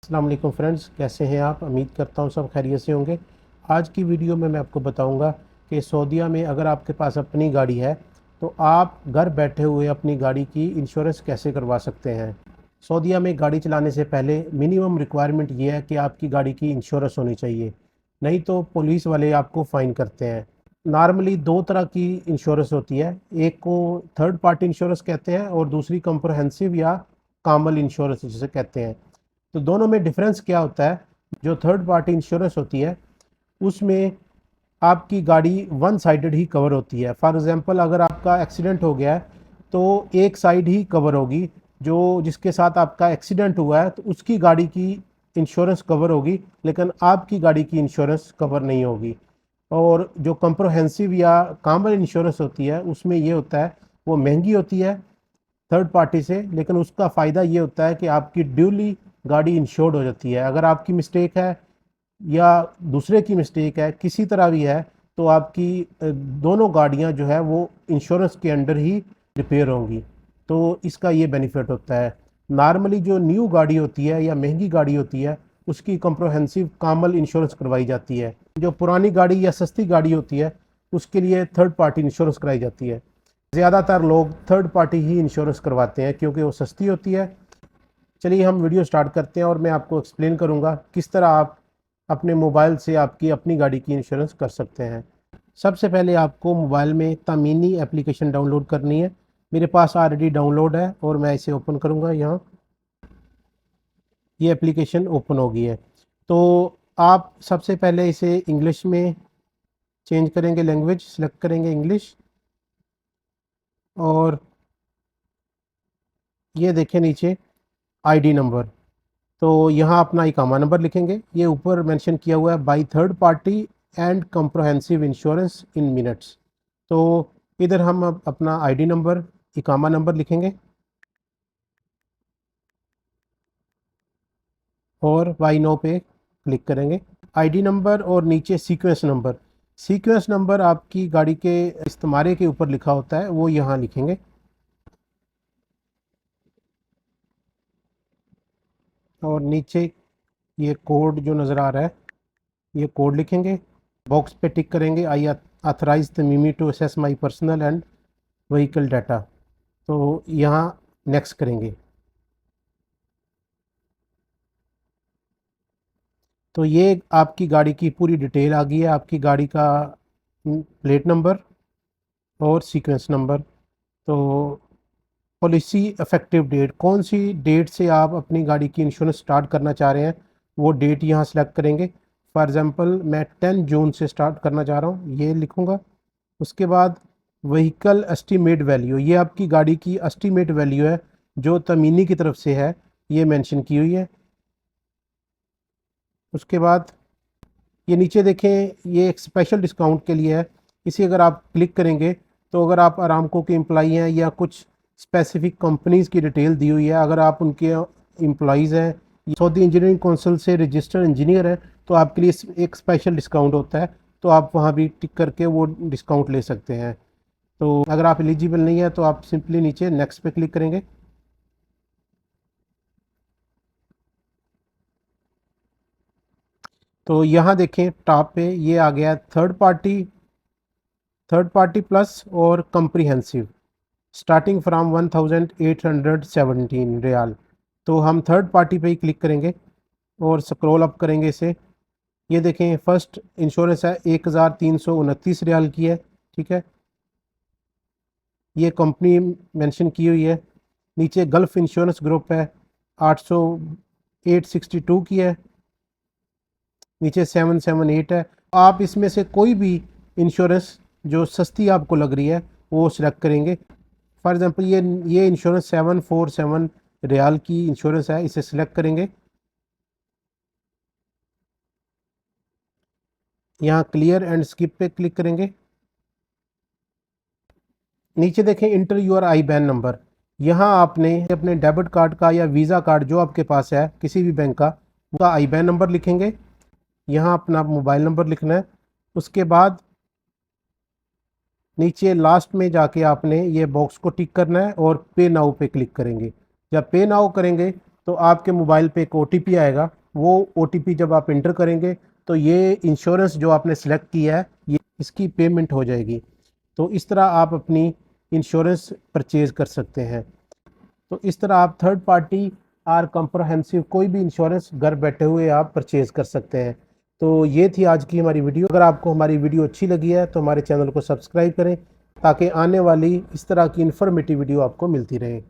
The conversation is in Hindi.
अस्सलाम वालेकुम फ्रेंड्स, कैसे हैं आप? उम्मीद करता हूँ सब खैरियत से होंगे। आज की वीडियो में मैं आपको बताऊंगा कि सऊदीया में अगर आपके पास अपनी गाड़ी है तो आप घर बैठे हुए अपनी गाड़ी की इंश्योरेंस कैसे करवा सकते हैं। सऊदीया में गाड़ी चलाने से पहले मिनिमम रिक्वायरमेंट ये है कि आपकी गाड़ी की इंश्योरेंस होनी चाहिए, नहीं तो पुलिस वाले आपको फ़ाइन करते हैं। नॉर्मली दो तरह की इंश्योरेंस होती है, एक को थर्ड पार्टी इंश्योरेंस कहते हैं और दूसरी कम्प्रहेंसिव या कामल इंश्योरेंस जिसे कहते हैं। तो दोनों में डिफरेंस क्या होता है? जो थर्ड पार्टी इंश्योरेंस होती है उसमें आपकी गाड़ी वन साइडेड ही कवर होती है। फॉर एग्जांपल अगर आपका एक्सीडेंट हो गया है तो एक साइड ही कवर होगी, जो जिसके साथ आपका एक्सीडेंट हुआ है तो उसकी गाड़ी की इंश्योरेंस कवर होगी, लेकिन आपकी गाड़ी की इंश्योरेंस कवर नहीं होगी। और जो कम्प्रहेंसिव या कॉमन इंश्योरेंस होती है उसमें ये होता है, वो महंगी होती है थर्ड पार्टी से, लेकिन उसका फ़ायदा ये होता है कि आपकी ड्यूली गाड़ी इंश्योर्ड हो जाती है। अगर आपकी मिस्टेक है या दूसरे की मिस्टेक है, किसी तरह भी है, तो आपकी दोनों गाड़ियां जो है वो इंश्योरेंस के अंडर ही रिपेयर होंगी। तो इसका ये बेनिफिट होता है। नॉर्मली जो न्यू गाड़ी होती है या महंगी गाड़ी होती है उसकी कम्प्रहेंसिव कामल इंश्योरेंस करवाई जाती है। जो पुरानी गाड़ी या सस्ती गाड़ी होती है उसके लिए थर्ड पार्टी इंश्योरेंस कराई जाती है। ज़्यादातर लोग थर्ड पार्टी ही इंश्योरेंस करवाते हैं क्योंकि वो सस्ती होती है। चलिए हम वीडियो स्टार्ट करते हैं और मैं आपको एक्सप्लेन करूंगा किस तरह आप अपने मोबाइल से आपकी अपनी गाड़ी की इंश्योरेंस कर सकते हैं। सबसे पहले आपको मोबाइल में तामीनी एप्लीकेशन डाउनलोड करनी है। मेरे पास ऑलरेडी डाउनलोड है और मैं इसे ओपन करूंगा। यहाँ ये एप्लीकेशन ओपन हो गई है। तो आप सबसे पहले इसे इंग्लिश में चेंज करेंगे, लैंग्वेज सेलेक्ट करेंगे इंग्लिश, और ये देखें नीचे आईडी नंबर। तो यहाँ अपना इकामा नंबर लिखेंगे। ये ऊपर मेंशन किया हुआ है by third party and comprehensive insurance in minutes. तो इधर हम अब अपना आईडी नंबर, इकामा नंबर लिखेंगे और वाई नो पे क्लिक करेंगे। आईडी नंबर और नीचे सीक्वेंस नंबर। सीक्वेंस नंबर आपकी गाड़ी के इस्तेमाल के ऊपर लिखा होता है, वो यहाँ लिखेंगे। और नीचे ये कोड जो नज़र आ रहा है ये कोड लिखेंगे। बॉक्स पे टिक करेंगे, I authorize the Mimi to access my personal and vehicle data. तो यहाँ नेक्स्ट करेंगे। तो ये आपकी गाड़ी की पूरी डिटेल आ गई है, आपकी गाड़ी का प्लेट नंबर और सीक्वेंस नंबर। तो पॉलिसी इफेक्टिव डेट, कौन सी डेट से आप अपनी गाड़ी की इंश्योरेंस स्टार्ट करना चाह रहे हैं वो डेट यहाँ सेलेक्ट करेंगे। फॉर एग्ज़ाम्पल मैं 10 जून से स्टार्ट करना चाह रहा हूँ, ये लिखूँगा। उसके बाद व्हीकल एस्टीमेट वैल्यू, ये आपकी गाड़ी की एस्टीमेट वैल्यू है जो तमीनी की तरफ से है, ये मेंशन की हुई है। उसके बाद ये नीचे देखें, ये एक स्पेशल डिस्काउंट के लिए है। इसे अगर आप क्लिक करेंगे तो अगर आप अरामको के एम्प्लॉई हैं या कुछ स्पेसिफिक कंपनीज़ की डिटेल दी हुई है, अगर आप उनके एम्प्लॉयज़ हैं, सऊदी इंजीनियरिंग काउंसिल से रजिस्टर्ड इंजीनियर हैं, तो आपके लिए एक स्पेशल डिस्काउंट होता है। तो आप वहाँ भी टिक करके वो डिस्काउंट ले सकते हैं। तो अगर आप एलिजिबल नहीं है तो आप सिंपली नीचे नेक्स्ट पे क्लिक करेंगे। तो यहाँ देखें टॉप पे ये आ गया थर्ड पार्टी प्लस और कम्प्रीहेंसिव, स्टार्टिंग फ्राम 1817 रियाल। तो हम थर्ड पार्टी पे ही क्लिक करेंगे और स्क्रॉल अप करेंगे इसे। ये देखें फर्स्ट इंश्योरेंस है 1329 रियाल की है, ठीक है। ये कंपनी मेंशन की हुई है। नीचे गल्फ इंश्योरेंस ग्रुप है, 862 की है। नीचे 778 है। आप इसमें से कोई भी इंश्योरेंस जो सस्ती आपको लग रही है वो सिलेक्ट करेंगे। फॉर एग्ज़ाम्पल ये इंश्योरेंस 747 रियाल की इंश्योरेंस है, इसे सिलेक्ट करेंगे। यहाँ क्लियर एंड स्किप पे क्लिक करेंगे। नीचे देखें enter your IBAN number. यहाँ आपने अपने डेबिट कार्ड का या वीज़ा कार्ड जो आपके पास है किसी भी बैंक का, उसका आई बैन नंबर लिखेंगे। यहाँ अपना मोबाइल नंबर लिखना है। उसके बाद नीचे लास्ट में जाके आपने ये बॉक्स को टिक करना है और पे नाउ पे क्लिक करेंगे। जब पे नाउ करेंगे तो आपके मोबाइल पे एक OTP आएगा। वो OTP जब आप इंटर करेंगे तो ये इंश्योरेंस जो आपने सेलेक्ट किया है ये इसकी पेमेंट हो जाएगी। तो इस तरह आप अपनी इंश्योरेंस परचेज़ कर सकते हैं। तो इस तरह आप थर्ड पार्टी आर कॉम्प्रहेंसिव कोई भी इंश्योरेंस घर बैठे हुए आप परचेज़ कर सकते हैं। तो ये थी आज की हमारी वीडियो। अगर आपको हमारी वीडियो अच्छी लगी है तो हमारे चैनल को सब्सक्राइब करें ताकि आने वाली इस तरह की इन्फॉर्मेटिव वीडियो आपको मिलती रहे।